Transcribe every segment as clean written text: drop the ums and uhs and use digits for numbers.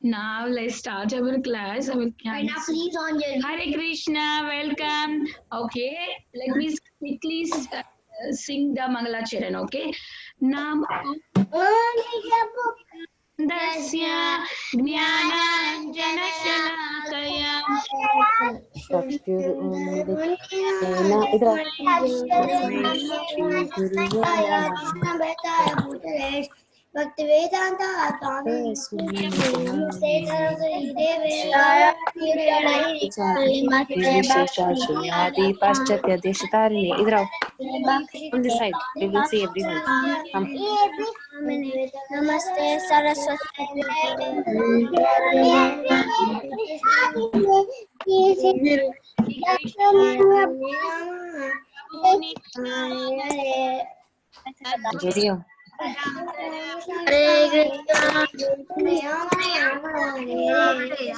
Now let's start our class. Please on your Hare Krishna, welcome. Okay, let me quickly sing the Mangala Charan. Okay, Nam Dasya Jnana Shalakaya Bhakti Vedanta Swami पाश्चात्य देश तारिणी इधर आओ on this side we will see everyone come Namaste Saraswati Jeriyo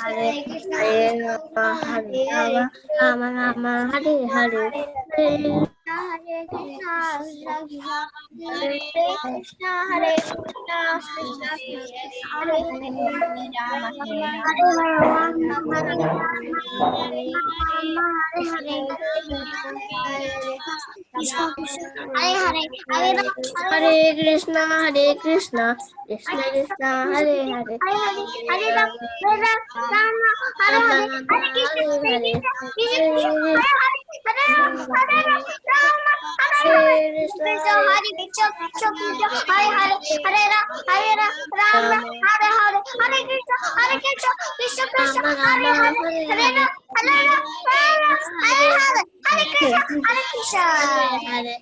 Hare Krishna Hare Rama Rama Hare Hare Hare Krishna Hare Krishna Hare Krishna Krishna Krishna Hare Rama Hare Krishna Hare Krishna Krishna Krishna Hare Hare Hare Rama Rama Hare Hare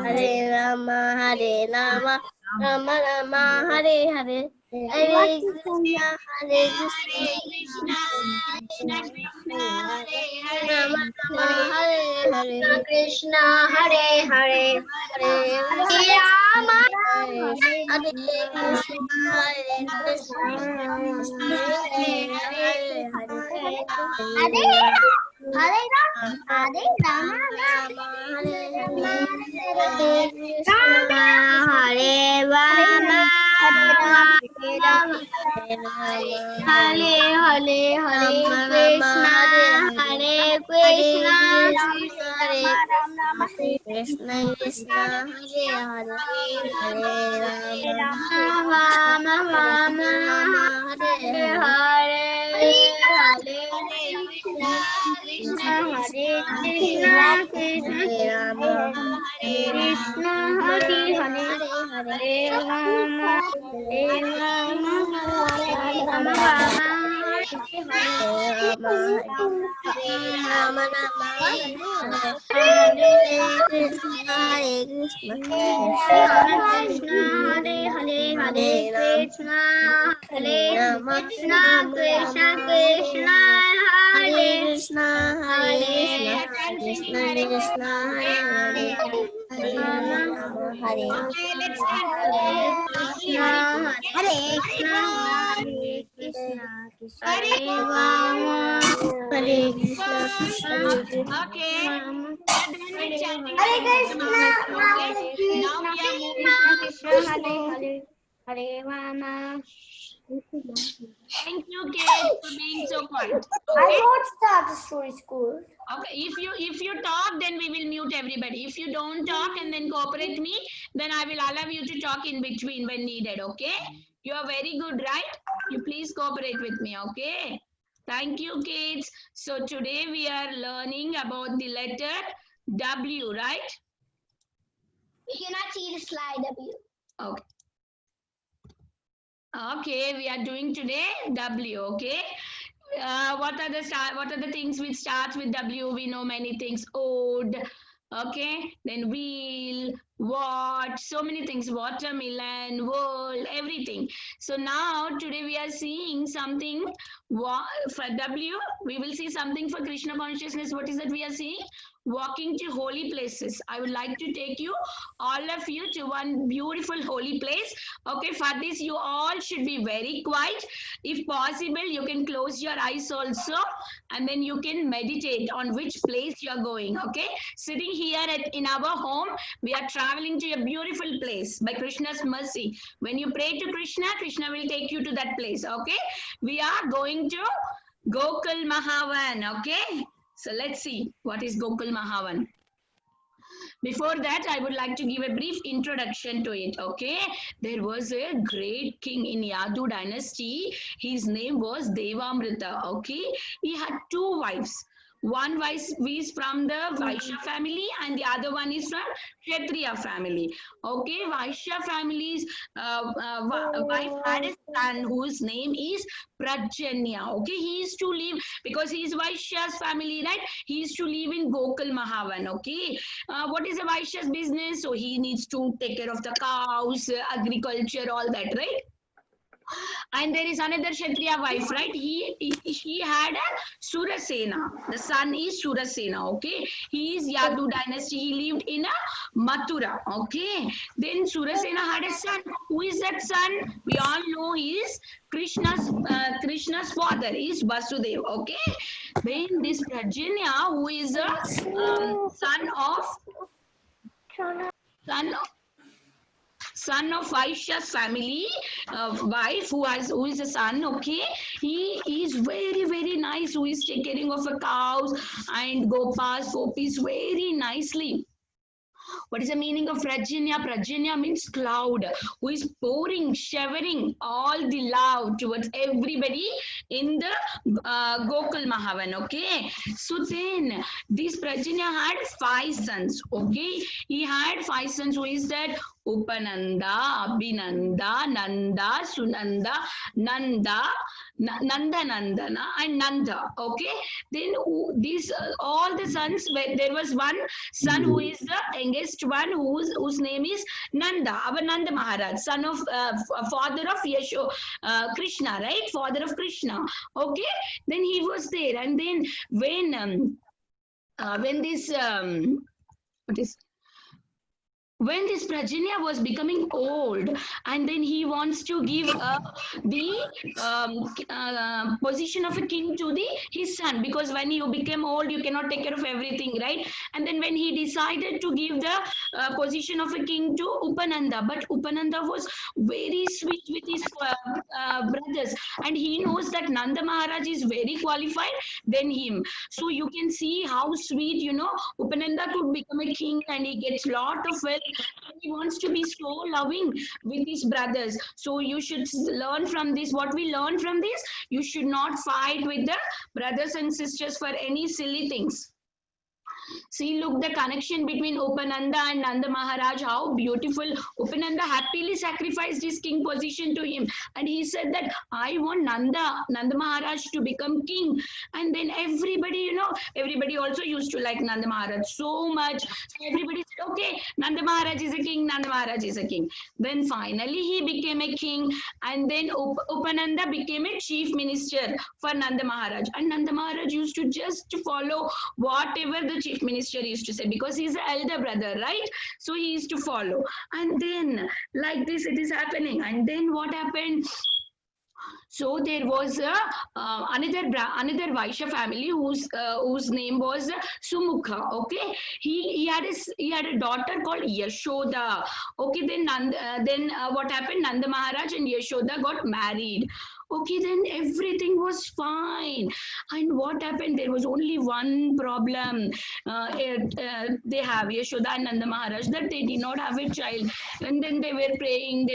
Hare Rama Hare Rama Rama Rama Hare Hare Hare Krishna Hare Krishna Rama Rama Hare Hare Krishna Hare Hare Hare Rama Hare Krishna Hare Krishna Hare Hare Hare Rama Hare Krishna Hare Rama Hare Hare Hare Krishna Hare Krishna Krishna Krishna Hare Hare Rama Rama Hare Hare Hare Krishna Hare Krishna Krishna Rama Krishna Hare Hare Hare Rama Thank you, kids, for being so quiet. I won't start the story school. Okay, if you talk, then we will mute everybody. If you don't talk and then cooperate me, then I will allow you to talk in between when needed. Okay, you are very good, right? You please cooperate with me. Okay, thank you, kids. So today we are learning about the letter W, right? You cannot see the slide W. Okay. Okay, we are doing today W. Okay. What are the things which starts with W? We know many things. Ode, okay, then wheel, what, so many things. Watermelon, world, everything. So now today we are seeing something for W. We will see something for Krishna consciousness. What is that we are seeing? Walking to holy places. I would like to take you, all of you, to one beautiful holy place. Okay, for this you all should be very quiet. If possible, you can close your eyes also, and then you can meditate on which place you are going. Okay, sitting here in our home, we are traveling to a beautiful place by Krishna's mercy. When you pray to Krishna, Krishna will take you to that place. Okay, we are going to Gokul Mahavan. Okay, so let's see what is Gokul Mahavan. Before that, I would like to give a brief introduction to it. Okay, there was a great king in Yadu dynasty. His name was Devamrita. Okay, he had two wives. One wife is from the Vaishya family and the other one is from Kshatriya family. Okay, Vaishya family's wife had a son whose name is Prajanya. Okay, he is to live, because he is Vaishya's family, right? He is to live in Gokul Mahavan. Okay, what is a Vaishya's business? So he needs to take care of the cows, agriculture, all that, right? And there is another Kshatriya wife, right? She had a Surasena. The son is Surasena. Okay, he is Yadu dynasty. He lived in a Mathura. Okay, then Surasena had a son. Who is that son? We all know he is Krishna's father is Vasudeva. Okay, then this Prajanya, who is a son of Vaishya's family, wife who is a son. Okay, he is very nice, who is taking care of the cows and gopis very nicely. What is the meaning of Prajanya? Prajanya means cloud, who is pouring, showering all the love towards everybody in the Gokul Mahavan. Okay, so then this Prajanya had 5 sons. Okay, he had 5 sons. Who is that? Upananda, Abhinanda, Nanda, Sunanda, Nandanandana and Nanda. Okay, then these all the sons, there was one son who is the youngest one, whose name is Nanda, our Nanda Maharaj, son of father of Krishna, right? Father of Krishna. Okay, then he was there, and then when this when this Prajanya was becoming old, and then he wants to give the position of a king to his son, because when you become old, you cannot take care of everything, right? And then when he decided to give the position of a king to Upananda, but Upananda was very sweet with his brothers, and he knows that Nanda Maharaj is very qualified than him. So you can see how sweet, Upananda could become a king, and he gets lot of wealth. He wants to be so loving with his brothers. So you should learn from this. What we learn from this, you should not fight with the brothers and sisters for any silly things. See, look, the connection between Upananda and Nanda Maharaj, how beautiful. Upananda happily sacrificed his king position to him, and he said that I want Nanda Maharaj to become king. And then everybody, everybody also used to like Nanda Maharaj so much. So everybody said, okay, Nanda Maharaj is a king, Nanda Maharaj is a king. Then finally he became a king, and then Upananda became a chief minister for Nanda Maharaj. And Nanda Maharaj used to just follow whatever the chief minister used to say, because he's the elder brother, right? So he used to follow. And then like this it is happening. And then what happened? So there was another Vaishya family whose name was Sumukha. Okay, he had a daughter called Yashoda. Okay, then what happened? Nanda Maharaj and Yashoda got married. Okay, then everything was fine. And what happened? There was only one problem. They have Yashoda and Nanda Maharaj, that they did not have a child. And then they were praying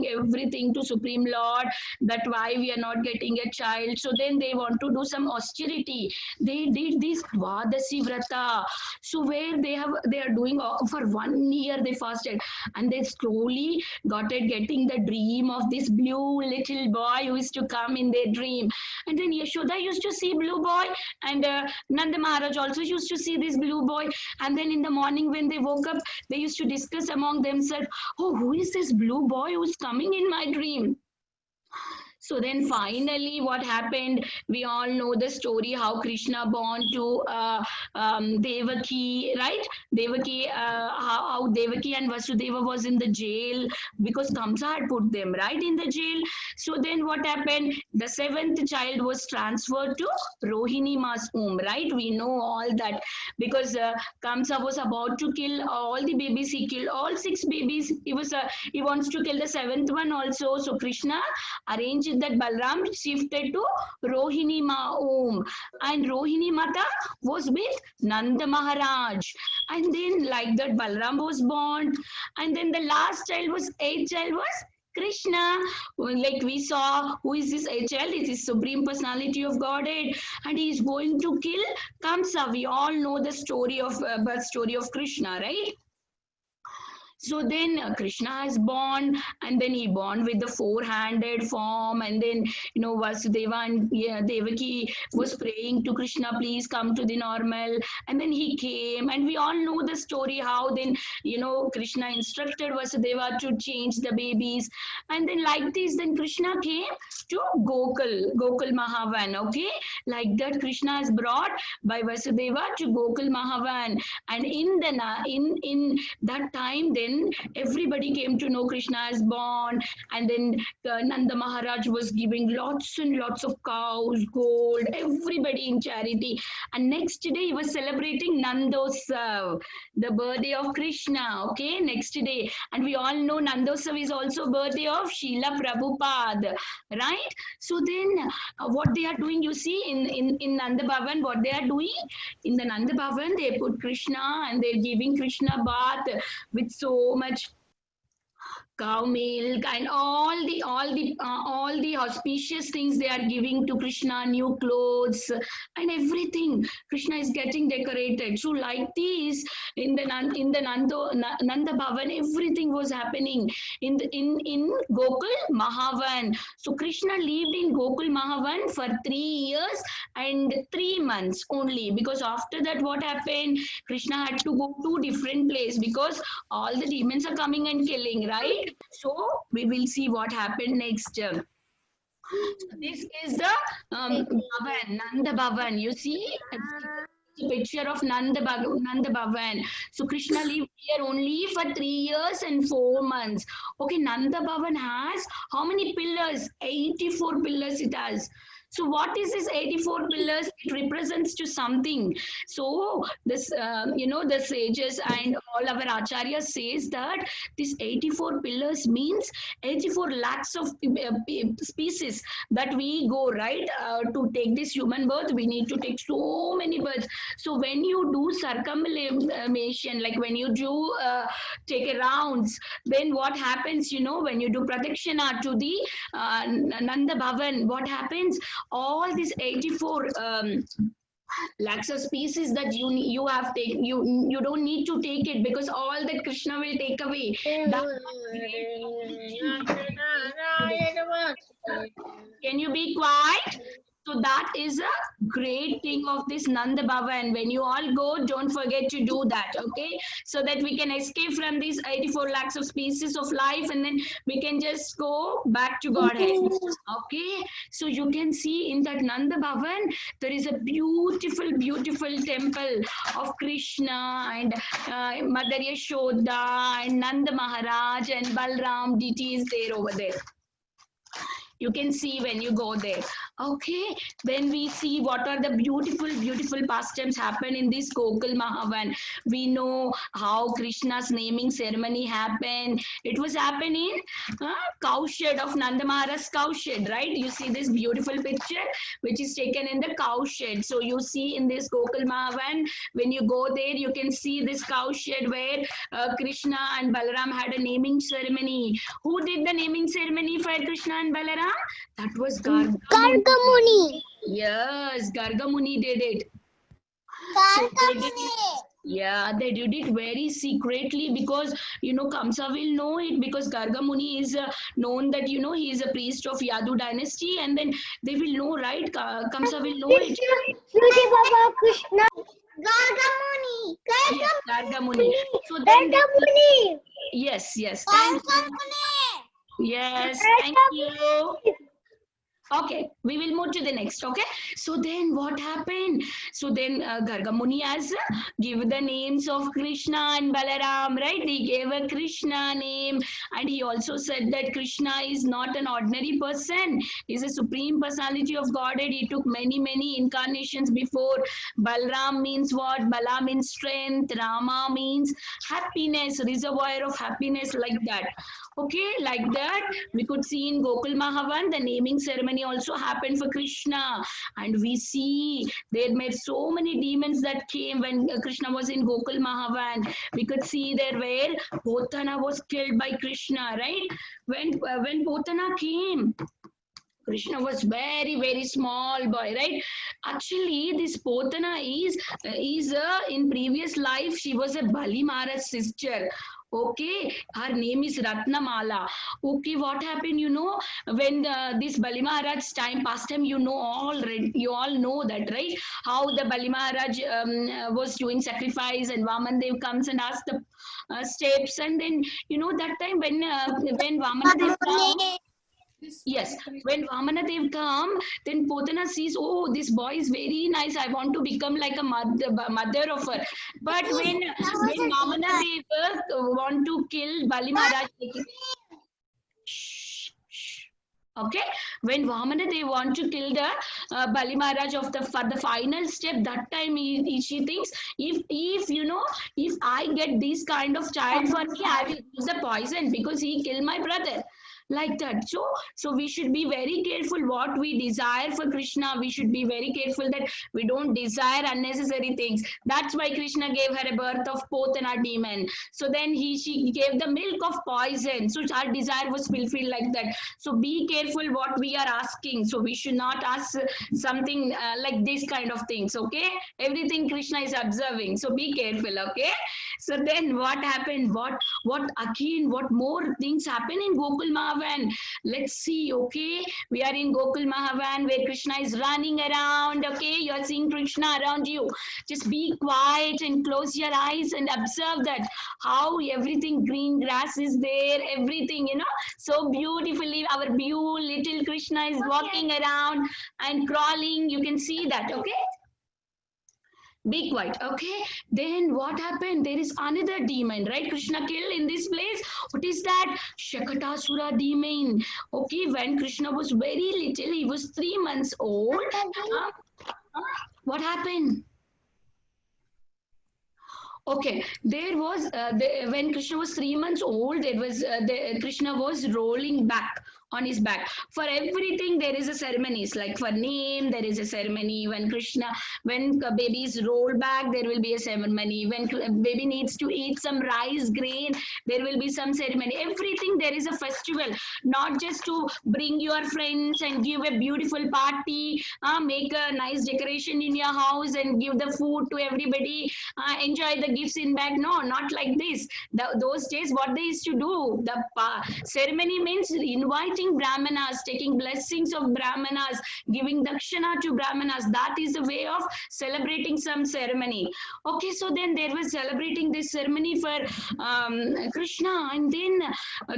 everything to Supreme Lord, that why we are not getting a child. So then they want to do some austerity. They did this Dwadasi Vrata. So where they are doing for 1 year they fasted, and they slowly getting the dream of this blue little boy who is to come in their dream. And then Yashoda used to see blue boy, and Nanda Maharaj also used to see this blue boy. And then in the morning when they woke up, they used to discuss among themselves, oh, who is this blue boy who is coming in my dream? So then finally what happened, we all know the story how Krishna born to Devaki, right? Devaki, how Devaki and Vasudeva was in the jail because Kamsa had put them right in the jail. So then what happened, the seventh child was transferred to Rohini Ma's womb, right? We know all that because Kamsa was about to kill all the babies. He killed all 6 babies. He wants to kill the seventh one also. So Krishna arranged that Balram shifted to Rohini Ma womb, and Rohini Mata was with Nanda Maharaj. And then like that Balram was born, and then the last child was eighth child was Krishna. Like we saw, who is this HL? It is Supreme Personality of Godhead, and he is going to kill Kamsa. We all know the story of birth story of Krishna, right? So then Krishna is born, and then he born with the four-handed form, and then Vasudeva and Devaki was praying to Krishna, please come to the normal, and then he came, and we all know the story how then Krishna instructed Vasudeva to change the babies, and then like this, then Krishna came to Gokul Mahavan. Okay, like that Krishna is brought by Vasudeva to Gokul Mahavan, and in that time, then everybody came to know Krishna is born, and then Nanda Maharaj was giving lots and lots of cows, gold, everybody in charity. And next day he was celebrating Nandosav, the birthday of Krishna. Okay, next day, and we all know Nandosav is also birthday of Srila Prabhupada, right? So then what they are doing, you see in Nanda Bhavan, what they are doing in the Nanda Bhavan, they put Krishna and they're giving Krishna bath with so much cow milk and all the auspicious things they are giving to Krishna, new clothes and everything. Krishna is getting decorated. So like this, in the Nanda Bhavan, everything was happening in Gokul Mahavan. So Krishna lived in Gokul Mahavan for 3 years and 3 months only, because after that what happened, Krishna had to go to different place because all the demons are coming and killing, right? So we will see what happened next. So this is the Bhavan, Nanda Bhavan. You see the picture of Nanda Bhavan. So Krishna lived here only for 3 years and 4 months. Okay, Nanda Bhavan has how many pillars? 84 pillars it has. So what is this 84 pillars? It represents to something. So this, the sages and all our acharyas says that this 84 pillars means 84 lakhs of species that we go, right? To take this human birth, we need to take so many births. So when you do circumambulation, like when you do take a rounds, then what happens, when you do pradakshina to the Nanda Bhavan, what happens? All these 84 lakhs of species that you have taken, you don't need to take it, because all that Krishna will take away. Can you be quiet? So that is a great thing of this Nanda Bhavan. When you all go, don't forget to do that, okay? So that we can escape from these 84 lakhs of species of life, and then we can just go back to Godhead, okay? So you can see in that Nanda Bhavan, there is a beautiful, beautiful temple of Krishna and Mother Yashoda and Nanda Maharaj and Balram deity is there over there. You can see when you go there. Okay, then we see what are the beautiful, beautiful pastimes happen in this Gokul Mahavan. We know how Krishna's naming ceremony happened. It was happening cow shed of Nanda Maharaj's cow shed, right? You see this beautiful picture which is taken in the cow shed. So you see in this Gokul Mahavan, when you go there, you can see this cow shed where Krishna and Balaram had a naming ceremony. Who did the naming ceremony for Krishna and Balaram? That was Garga Muni. Yes, Garga Muni did it. They did it very secretly, because Kamsa will know it, because Garga Muni is known that he is a priest of Yadu dynasty, and then they will know, right? Kamsa will know it. Baba Krishna. Garga Muni. Yes, Garga Muni. So then Muni. Yes. Thank you. Yes, thank you. Okay, we will move to the next. Okay, so then what happened? So then Garga Muni has give the names of Krishna and Balaram, right? He gave a Krishna name, and he also said that Krishna is not an ordinary person. He's a supreme personality of Godhead. He took many incarnations before. Balram means what? Bala means strength. Rama means happiness, reservoir of happiness, like that. Okay, like that we could see in Gokul Mahavan the naming ceremony also happened for Krishna, and we see they had made so many demons that came when Krishna was in Gokul Mahavan. We could see there where Potana was killed by Krishna, right? When Potana came, Krishna was very small boy, right? Actually, this Potana is in previous life she was a Bali Maharaj's sister. Okay, her name is Ratnamala. Okay, what happened? You know, when this Bali Maharaj's time, past time, you all know that, right? How the Bali Maharaj was doing sacrifice, and Vaman Dev comes and asks the steps, and then you know that time when Vamana Dev comes. Yes, when Vamanadev come, then Potana sees, oh, this boy is very nice. I want to become like a mother of her. But when Vamanadev want to kill Bali Maharaj, okay, when Vamana they want to kill the Bali Maharaj for the final step, that time she thinks, if you know, if I get this kind of child for me, I will use the poison because he killed my brother, like that. So we should be very careful what we desire for Krishna. We should be very careful that we don't desire unnecessary things. That's why Krishna gave her a birth of Potana demon. So then she gave the milk of poison, so our desire was fulfilled, like that. So be careful what we are asking. So we should not ask something like this kind of things. Okay, everything Krishna is observing, so be careful. Okay, so then what happened? What again? What more things happen in Gokul Mahavan? Let's see. Okay, we are in Gokul Mahavan where Krishna is running around. Okay, you are seeing Krishna around you. Just be quiet and close your eyes and observe that how everything, green grass is there, everything, you know, so beautifully our little Krishna is walking around and crawling. You can see that. Okay, be quiet. Okay, then what happened? There is another demon, right? Krishna killed in this place. What is that? Shakatasura demon. Okay, when Krishna was very little, he was 3 months old. What happened? Okay, there was when Krishna was 3 months old, there was Krishna was rolling back on his back. For everything there is a ceremonies, like for name there is a ceremony. When babies roll back, there will be a ceremony. When baby needs to eat some rice grain, there will be some ceremony. Everything there is a festival, not just to bring your friends and give a beautiful party, make a nice decoration in your house and give the food to everybody, enjoy the gifts in bag. No, not like this. Those days what they used to do, the ceremony means inviting Brahmanas, taking blessings of Brahmanas, giving dakshana to Brahmanas. That is the way of celebrating some ceremony. Okay, so then they were celebrating this ceremony for Krishna, and then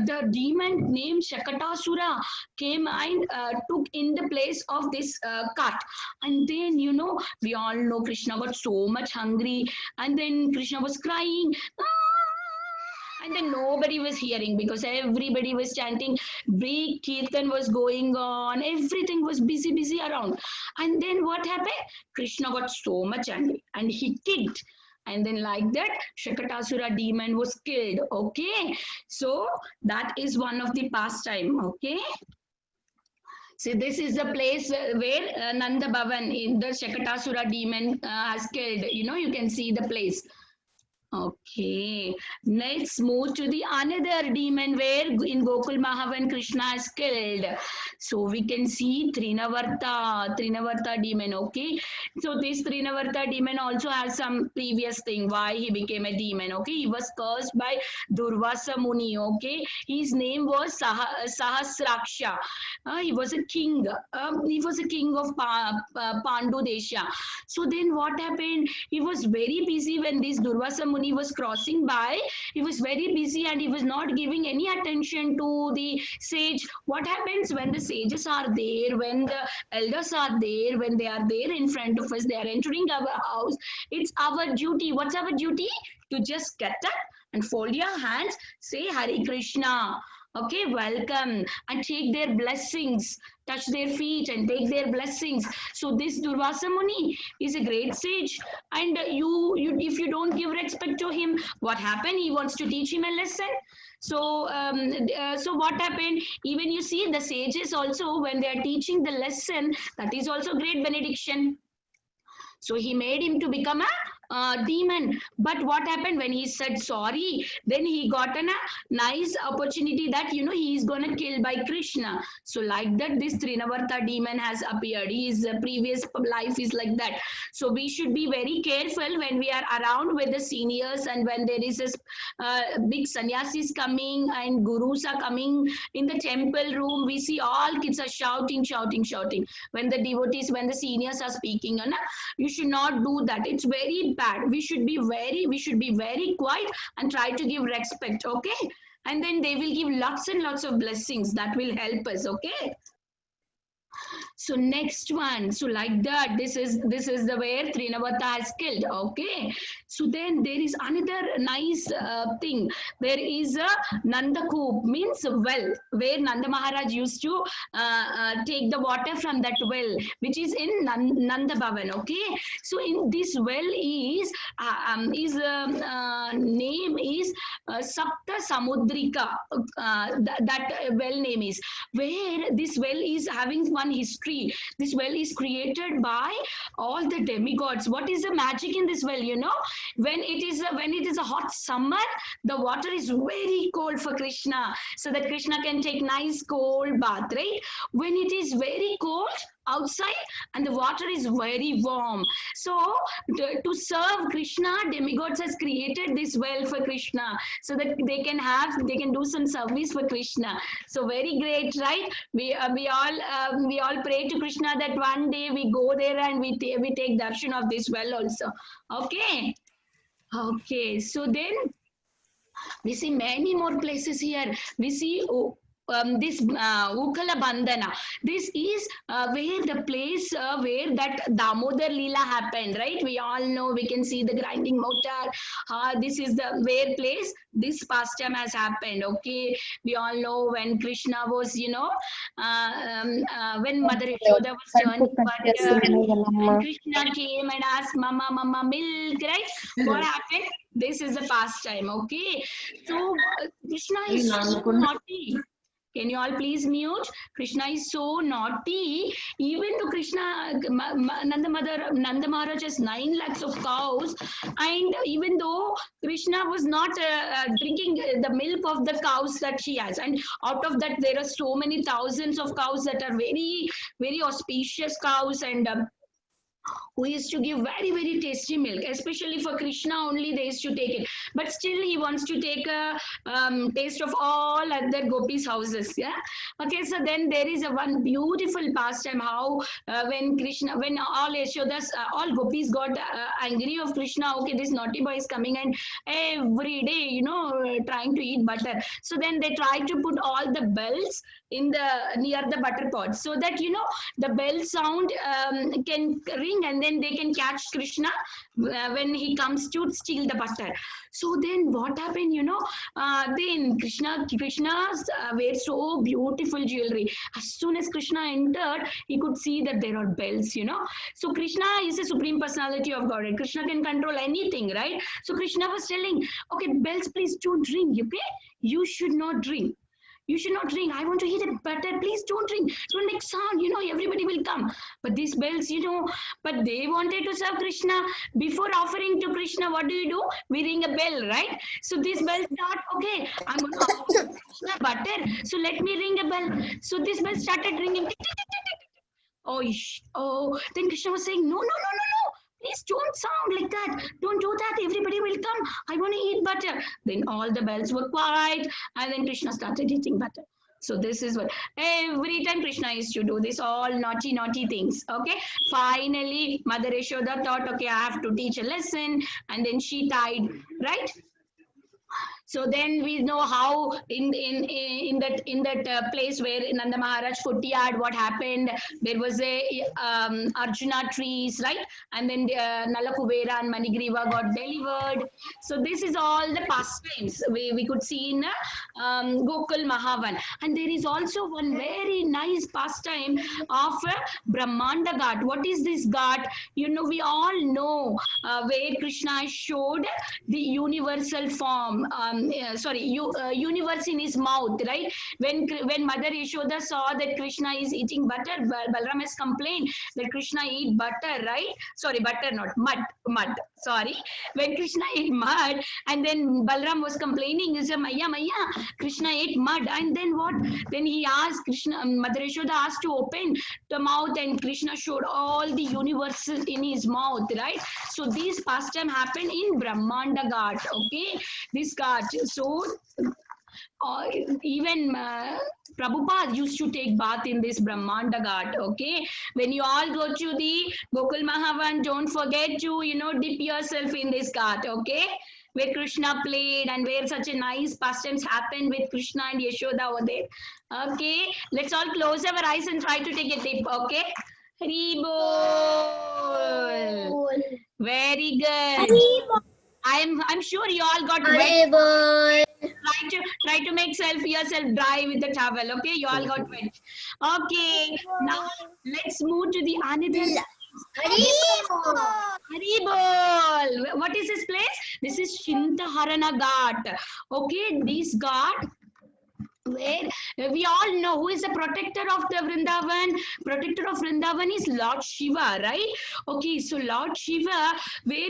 the demon named Shakatasura came and took in the place of this cart. And then, you know, we all know Krishna got so much hungry, and then Krishna was crying. And then nobody was hearing because everybody was chanting. Big kirtan was going on. Everything was busy around. And then what happened? Krishna got so much angry and he kicked. And then like that, Shakatasura demon was killed. Okay. So that is one of the pastime. Okay. So this is the place where Nanda Bhavan in the Shakatasura demon has killed. You know, you can see the place. Okay, let's move to the another demon where in Gokul Mahavan Krishna is killed. So we can see Trinavarta demon. Okay, so this Trinavarta demon also has some previous thing why he became a demon. Okay, he was cursed by Durvasa Muni. Okay, his name was Sahasraksha. He was a king. He was a king of Pandu Desha. So then what happened? He was very busy when this Durvasa Muni Muni was crossing by, he was very busy and he was not giving any attention to the sage. What happens when the sages are there, when the elders are there, when they are there in front of us, they are entering our house, it's our duty. What's our duty? To just get up and fold your hands, say Hare Krishna. Okay, welcome, and take their blessings, touch their feet and take their blessings. So this Durvasa Muni is a great sage, and if you don't give respect to him, what happened? He wants to teach him a lesson. So so what happened? Even you see the sages also, when they are teaching the lesson, that is also great benediction. So he made him to become a demon. But what happened when he said sorry? Then he got a nice opportunity that, you know, he is going to kill by Krishna. So like that, this Trinavarta demon has appeared. His previous life is like that. So we should be very careful when we are around with the seniors, and when there is a big sannyasis coming and gurus are coming in the temple room, we see all kids are shouting, shouting, shouting. When the devotees, when the seniors are speaking, you should not do that. It's very bad. We should be very quiet and try to give respect. Okay, and then they will give lots and lots of blessings that will help us. Okay. So next one, so like that, this is the where Trinavarta has killed. Okay, so then there is another nice thing. There is a Nandakoop, means well, where Nanda Maharaj used to take the water from that well, which is in Nanda Bhavan. Okay, so in this well is name is Sapta Samudrika. That well name is, where this well is having one history. This well is created by all the demigods. What is the magic in this well? You know, when it is a hot summer, the water is very cold for Krishna, so that Krishna can take nice cold bath, right? When it is very cold outside and the water is very warm, so to serve Krishna, demigods has created this well for Krishna, so that they can do some service for Krishna. So very great, right? We all pray to Krishna that one day we go there and we take darshan of this well also. Okay, so then we see many more places here. We see this Ukala Bandhana. This is where the place where that Damodar Leela happened, right? We all know, we can see the grinding motor. This is the where place this pastime has happened. Okay, we all know when Krishna was, you know, when Mother Yashoda was turning butter, when Krishna came and asked Mama, Mama, milk, right? What happened? This is the pastime. Okay, so Krishna is so naughty. Can you all please mute? Krishna is so naughty. Even to Krishna, Nanda Maharaj has 9 lakhs of cows, and even though Krishna was not drinking the milk of the cows that she has, and out of that there are so many thousands of cows that are very, very auspicious cows, and who used to give very, very tasty milk, especially for Krishna only they used to take it. But still he wants to take a taste of all other gopis' houses. Yeah. Okay, so then there is a one beautiful pastime how when all Yashodas, all gopis got angry of Krishna. Okay, this naughty boy is coming and every day, you know, trying to eat butter. So then they try to put all the bells in the near the butter pot, so that, you know, the bell sound can ring, and then they can catch Krishna when he comes to steal the butter. So then what happened, you know, then Krishna's wear so beautiful jewelry. As soon as Krishna entered, he could see that there are bells, you know. So Krishna is a supreme personality of Godhead. Krishna can control anything, right? So Krishna was telling, okay, bells, please don't ring, okay? You should not drink. You should not drink. I want to eat a butter. Please don't drink. Don't make sound. You know, everybody will come. But these bells, you know, but they wanted to serve Krishna. Before offering to Krishna, what do? We ring a bell, right? So this bell start, okay, I'm going to offer Krishna butter. So let me ring a bell. So this bell started ringing. Oh, then Krishna was saying, no. Please don't sound like that. Don't do that. Everybody will come. I want to eat butter. Then all the bells were quiet, and then Krishna started eating butter. So this is what every time Krishna used to do this, all naughty things. Okay. Finally, Mother Yashoda thought, okay, I have to teach a lesson, and then she tied, right? So then we know how in that place where Nanda Maharaj Kuttiyad, what happened? There was a Arjuna trees, right? And then Nalakubera and Manigriva got delivered. So this is all the pastimes we could see in Gokul Mahavan. And there is also one very nice pastime of Brahmanda Ghat. What is this Ghat? You know, we all know where Krishna showed the universal form. Universe in his mouth, right? When Mother Yashoda saw that Krishna is eating butter, Balram has complained that Krishna eat butter, right? Sorry, butter not mud. Sorry, when Krishna ate mud, and then Balram was complaining, he said, Maya, Krishna ate mud, and then what? Then he asked Krishna, Mother Yashoda asked to open the mouth, and Krishna showed all the universes in his mouth, right? So these pastime happen in Brahmanda Ghat, okay? This Ghat. So even Prabhupada used to take bath in this Brahmanda Ghat, okay? When you all go to the Gokul Mahavan, don't forget to, dip yourself in this Ghat, okay? Where Krishna played and where such a nice pastimes happened with Krishna and Yashoda over there. Okay, let's all close our eyes and try to take a dip, okay? Hari bol. Very good. I'm sure you all got wet. Try to make yourself dry with the towel. Okay, you all got wet. Okay, now let's move to the another. Haribol. What is this place? This is Shintaharana Ghat. Okay, this Ghat where we all know who is the protector of the Vrindavan. Protector of Vrindavan is Lord Shiva, right? Okay, so Lord Shiva, where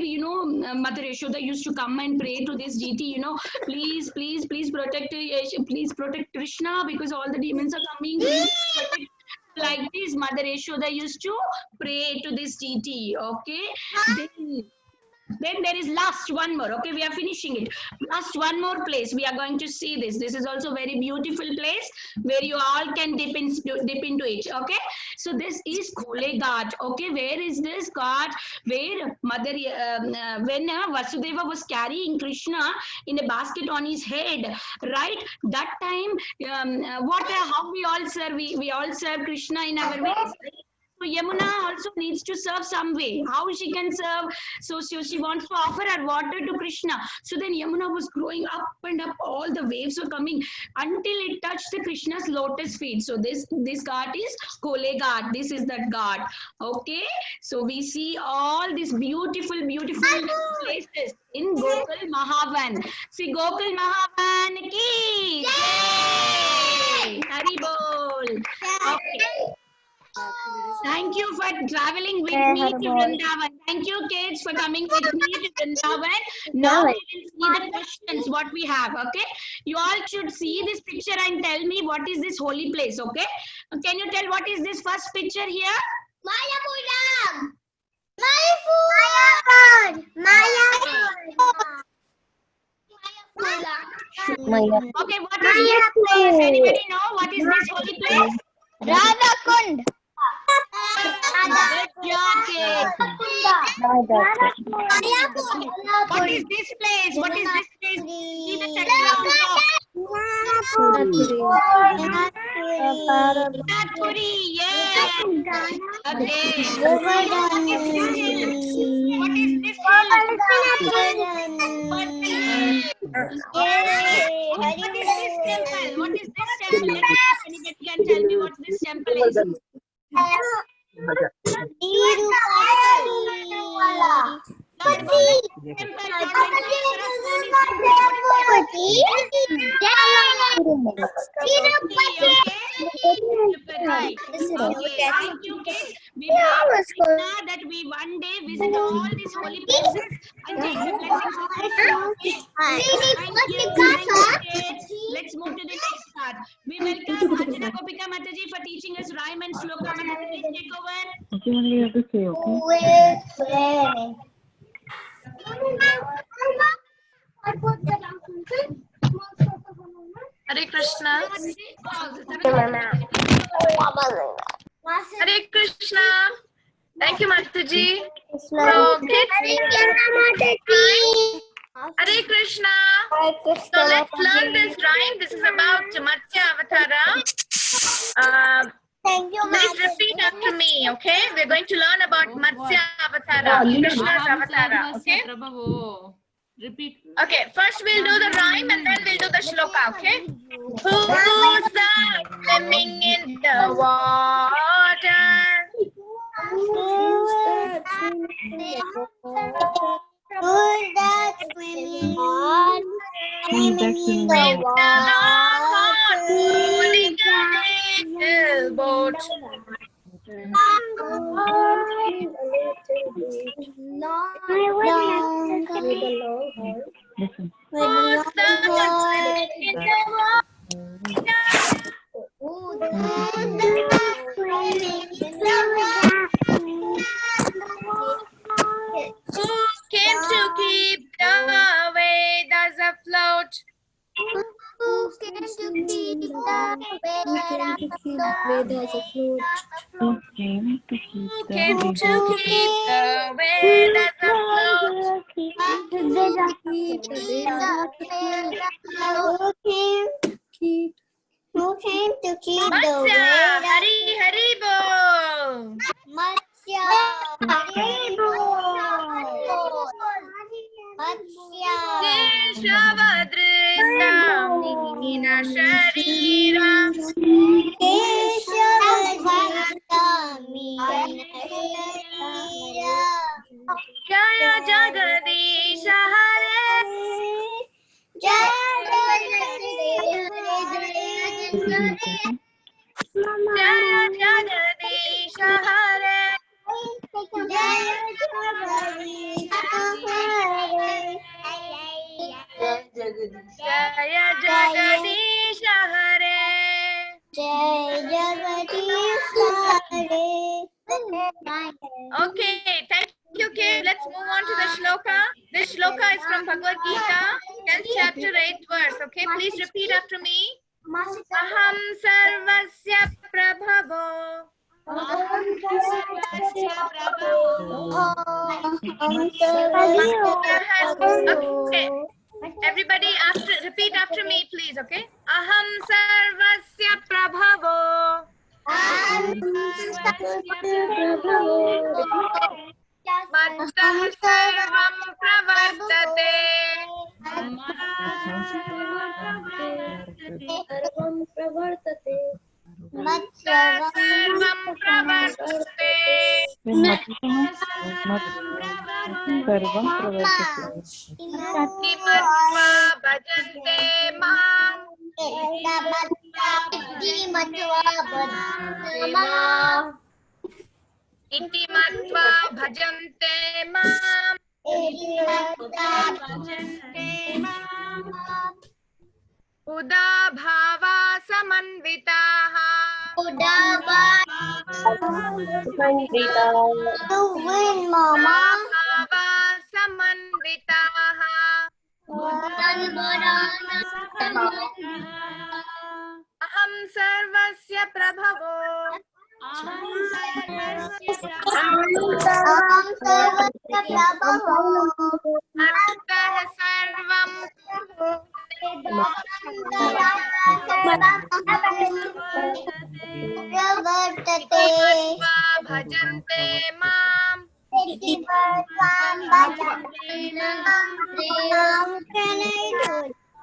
Mother Yashoda used to come and pray to this deity, please protect Krishna, because all the demons are coming. Please protect. Like this, Mother Yashoda used to pray to this deity. Okay. Then there is last one more. Okay, we are finishing it. Last one more place. We are going to see this. This is also very beautiful place where you all can dip into it. Okay, so this is Khole Ghat. Okay, where is this Ghat? Where when Vasudeva was carrying Krishna in a basket on his head, right? That time, how we all serve? We all serve Krishna in our ways. So Yamuna also needs to serve some way. How she can serve? So she wants to offer her water to Krishna. So then Yamuna was growing up and up. All the waves were coming until it touched the Krishna's lotus feet. So this Ghat is Khole Ghat. This is that Ghat. Okay. So we see all these beautiful places in Gokul Mahavan. See Gokul Mahavan ki Jai! Hari bol. Okay. Thank you for traveling with me to Vrindavan. Thank you, kids, for coming with me to Vrindavan. Now we will see the questions what we have. Okay, you all should see this picture and tell me what is this holy place. Okay, can you tell what is this first picture here? Mayapuram. Okay, what is this place? Anybody know what is this holy place? Radhakund. Good job, kids. What is this place? What is this place? See the center on top. Puri, yes. Okay. What is this hill? What is this hill? What is this temple? What is this temple? Let me know if anybody can tell me what this temple is. We pray that we one day visit all these holy places and take the blessings of Krishna. Let's move to the next part. We welcome Archana Gopika Mataji for teaching us rhyme and sloka. Mataji, take over. Okay, only you have to say, okay? Hare Krishna. Hare Krishna. Thank you, Mataji. So, kids, Hare Krishna. So let's learn this rhyme. This is about Matsya Avatara. Thank you, Please repeat after me, okay? We're going to learn about Matsya Avatara, Krishna's Avatara, okay? Repeat. Okay, first we'll do the rhyme and then we'll do the shloka, okay? Who's that swimming in the water? Who's that swimming in the With a long water? pulling a little boat. Who's that swimming in the water? Who came to keep the Vedas afloat? Who came to keep the Vedas afloat? Who came to keep the Vedas afloat? Who came to keep the Matsya, Vedas? Hari Hari Bol. Matsya, Matsya, Keshavadrita Meena Sharira. Jaya Jagadish Hare. Jaya Jagadish Hare. Jaya Jagadish Hare. Okay, thank you, kids. Let's move on to the shloka. This shloka is from Bhagavad Gita, 10th chapter, 8th verse. Okay, please repeat after me. Aham sarvasya prabhavo. Okay, everybody, repeat after me, please. Okay. Aham sarvasya prabhavo. Mattah sarvam pravartate. Sarvam pravartate. Matva bhajante mam. Iti matva bhajante mam. Uda bhava samanvitaha. To win, Mama. Bhava samanvitaha. Aham sarvasya prabhavo. Mattah sarvam matva bhajante mam.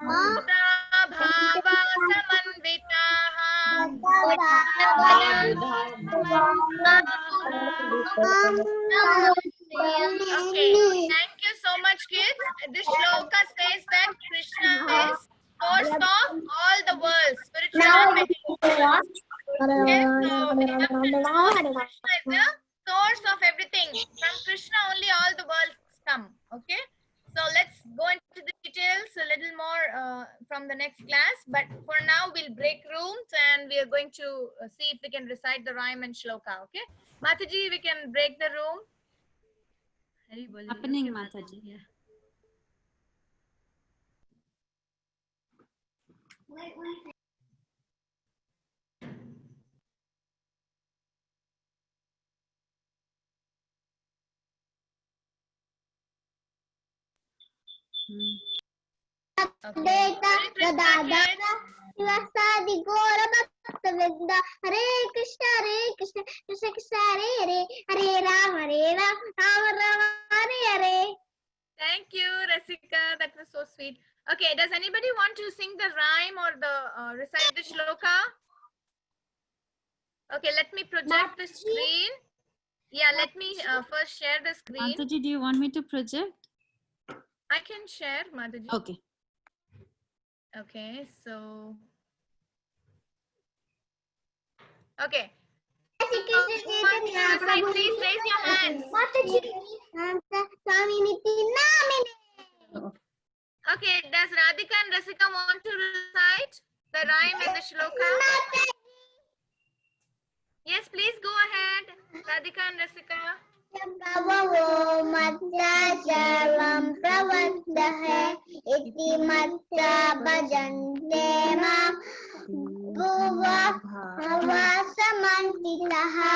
Uda bhava samanvitaha. Okay, thank you so much, kids. This shloka says that Krishna is source of all the worlds, spiritual and material. Okay, so we have to know that Krishna is the source of everything. From Krishna only all the worlds come. Okay, so let's go into the details a little more from the next class. But for now, we'll break rooms and we are going to see if we can recite the rhyme and shloka. Okay, Mataji, we can break the room. Happening, Mataji. Data, Krishna, Radha, kids. Sadi, Gora, Bhakta, Vrinda, Hare Krishna, Krishna Krishna, Hare Ram, Rama Rama, Hare Hare. Thank you, Rasika. That was so sweet. Okay, does anybody want to sing the rhyme or the recite the shloka? Okay, let me project the screen. Yeah, let me first share the screen. Mataji, do you want me to project? I can share, Mataji. Okay. Okay, so. Okay. Who wants to recite? Please raise your hands. Okay, does Radhika and Rasika want to recite the rhyme and the shloka? Yes, please go ahead, Radhika and Rasika. Prabhavo matta jalam pravaddahe iti matta bhajante mam bhuva bhava samantitaha.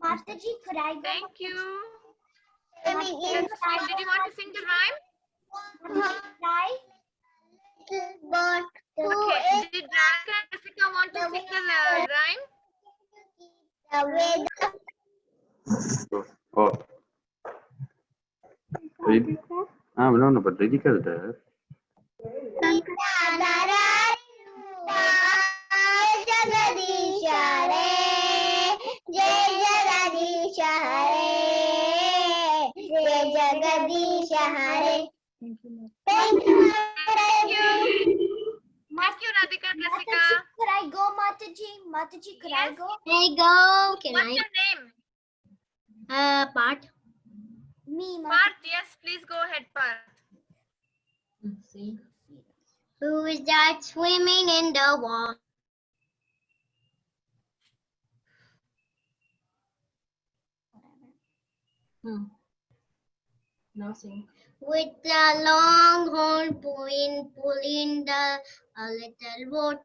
Mataji, could I go? Thank you. Begin. Did you want to sing the rhyme? But Okay, did Radhika and Rasika want to sing the rhyme? the Veda Oh. No, but Radhika is there. Jagadish Hare, Jai Jagadish Hare, Jai Jagadish Hare. Thank you. Thank you. Thank you, Radhika and Rasika. Could I go, Mataji? Mataji, could I Yes. go? Can I go? What's your name? Part. Me, Parth, yes, please go ahead, Parth. Who is that swimming in the water? Now sing. With the long horn pulling the a little boat.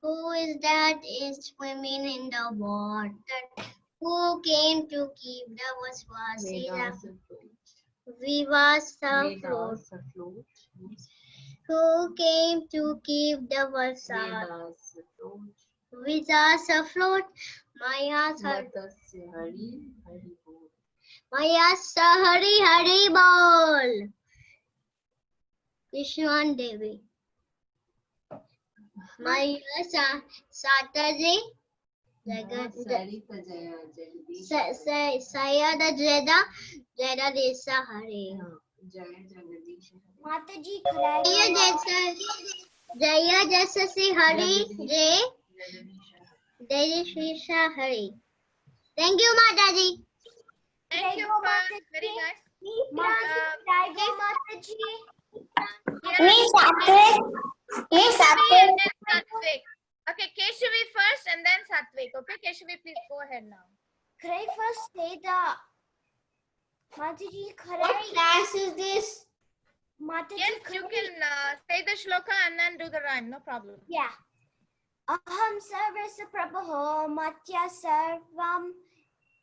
Who is that is swimming in the water? Who came to keep the Vasvasila? Vivasa float. Who came to keep the Vasvasila? Vivasa float. Maya Sahari Hari Bol. Krishnan Devi. Maya Sataji. Sayada Jeda Desa Hari. Mataji, Jaya Jasa Si Hari Jai Shisha Hari. Thank you, Mataji. Thank you, Parth. Very nice. Please, Keshavi and then Satvik. Okay, Keshavi first and then Satvik. Okay, Keshavi, please go ahead now. Could I first say the Mataji, what class is this? Mataji, Yes, you can say the shloka and then do the rhyme. No problem. Yeah. Aham sarvasya prabhaho matya sarvam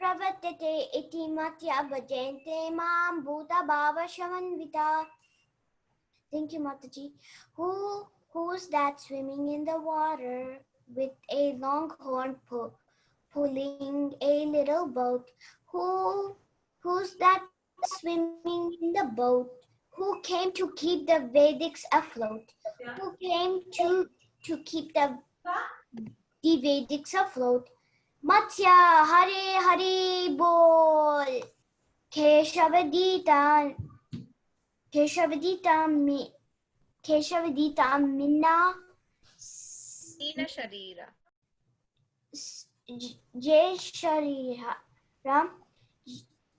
pravattate iti matya bhajante mam bhuta bhava shamanvita. Thank you, Mataji. Who's that swimming in the water with a long horn pulling a little boat? Who's that swimming in the boat? Who came to keep the Vedics afloat? Who came to keep the Vedics afloat? Matsya Hare Hare Bol. Keshavadita Minna Dina Sharira. Jai Sharira Ram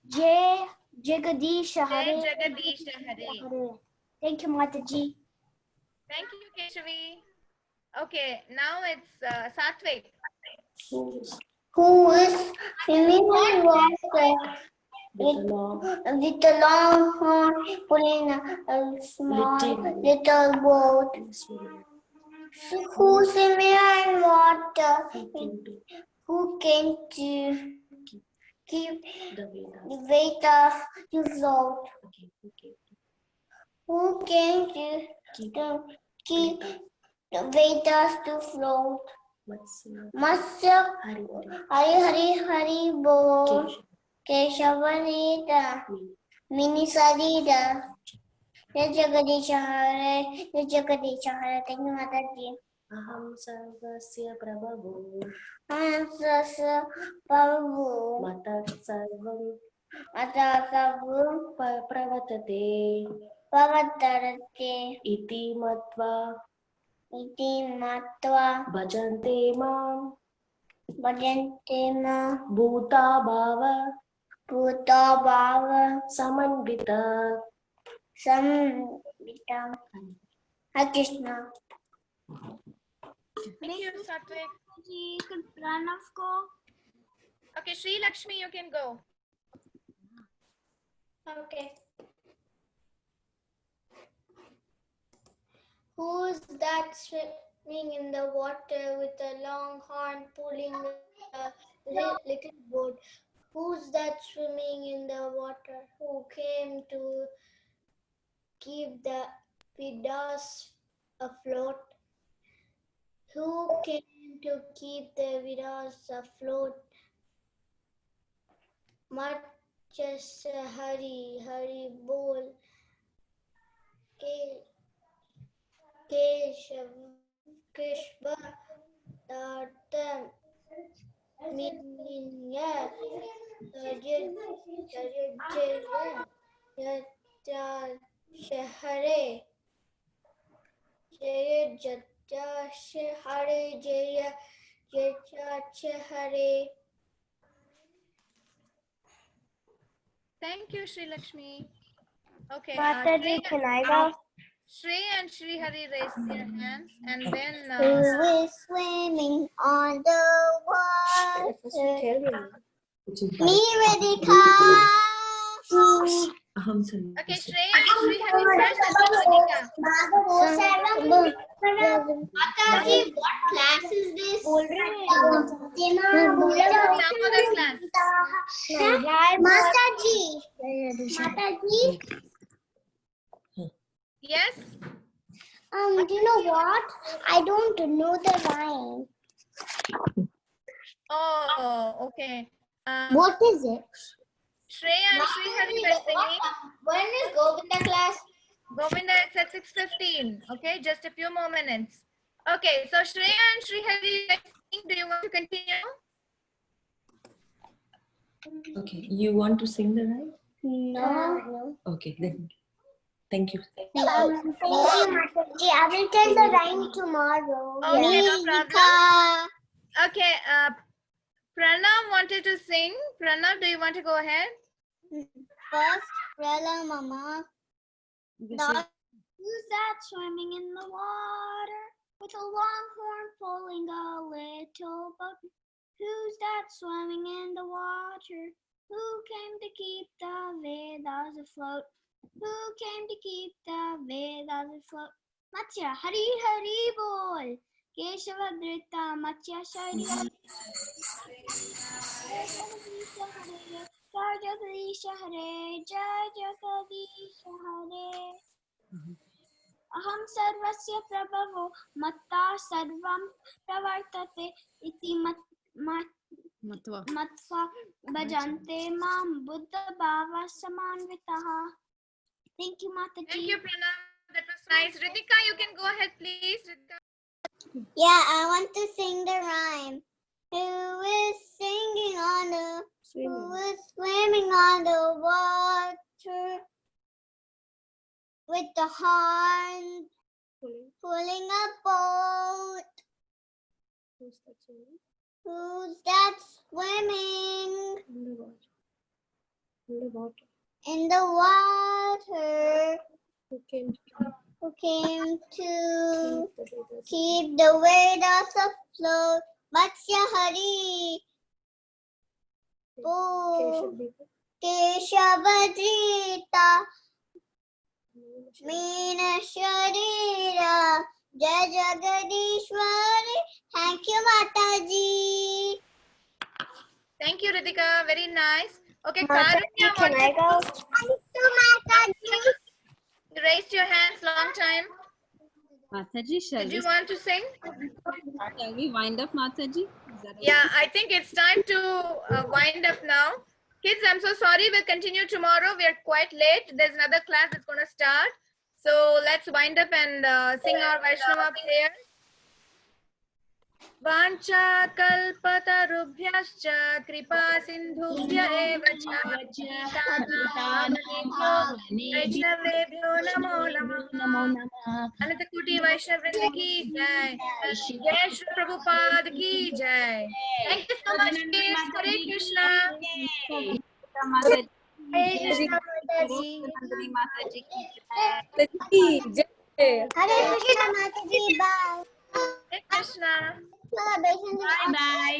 Jai Jagadish Jai Hare. Jagadish Hare. Thank you, Mataji. Thank you, Keshavi. Okay, now it's Satvik. Who is swimming in water with a long with a long horn pulling a small little boat. Who swimming in water? Who came to keep the the Vedas to float? Who came to keep the Vedas to float? Matsya Hari Hari Hari Bol Keshavarita Mini Sarita Jagadisha Hare Jagadisha Hare. Thank you, Mataji. Aham sarvasya prabhavu Ansasa Babu matat sarvam Atasabu pravatate Pavatarate iti matva Iti Matva bhajante mam Bhajantema bhuta bhava Bhuta Bhava samanvita. Samvita. Hare Krishna. Thank you, Satvik. जी कुछ प्रणव को Okay, Sri Lakshmi, you can go. Okay. Who's that swimming in the water with a long horn pulling a little boat? Who's that swimming in the water? Who came to keep the Vedas afloat? Who came to keep the Vedas afloat? Much Hari Hari Bol Keshva Tartam Minya Jaya Shahare Jaya Shahare Jaya Shahare. Thank you, Sri Lakshmi. Okay. Mataji, can I go? Shri and Shri Hari raised their hands, and then Who is swimming on the water? Me, Vedika. Aham sarvasya. okay, Shri and Shri Hari first, and then Monica. Mataji, what class is this? Damodar class. Mataji, Yes. do you know what? I don't know the rhyme. Oh, okay. What is it? Shri and Shri Hari were singing. When is Govinda class? Govinda, it's at 6:15. Okay, just a few more minutes. Okay, so Shri and Shri Hari were singing. Do you want to continue? Okay, you want to sing the rhyme? No. Okay, then. Thank you. Thank you, Mataji. I will tell the rhyme tomorrow. Okay, no Vedika. problem. Okay, Pranav wanted to sing. Pranav, do you want to go ahead? First, Prala Mama. Who's that swimming in the water with a long horn pulling a little boat? Who's that swimming in the water? Who came to keep the Vedas afloat? Who came to keep the Vedas afloat? Matsya Hari Hari Bol Keshavadrita Matsya Shari Jai Jagadisha Hare Jai Jagadisha Hare. Aham sarvasya prabhavo matta sarvam pravartate iti matva bhajante mam buddha bhava samanvitaha. Thank you, Mataji. Thank you, Pranav. That was nice. Ritika, you can go ahead, please. Ritika. Yeah, I want to sing the rhyme. Who is singing on the Who is swimming on the water with the horn pulling a boat? Who's that swimming in the water? Who came to keep the Vedas afloat? Matsya Hari. Oh, केशवधृता मीन शरीरा जय Jagadishwari thank you माता जी Thank you, Ritika. Very nice. Okay, माता जी Karunya, can I go thank you माता जी you raised your hands long time. Mataji, shall Did we, you want to sing? shall we wind up, Mataji? Is that okay? Yeah, I think it's time to wind up now. Kids, I'm so sorry. We'll continue tomorrow. We are quite late. There's another class that's going to start. So let's wind up and sing our Vaishnava prayers. Vancha kalpatarubhyascha kripa sindhubhya eva cha Vaishnavebhyo namo namah. Anantakoti Vaishnav Vrinda ki jai. Jai Shri Prabhupada ki jai. Thank you so much, kids. Hare Krishna. Mataji. हरे कृष्णा माता जी Nandini Mataji ki jai. हरे कृष्णा माता जी bye Hare Krishna. Bye bye.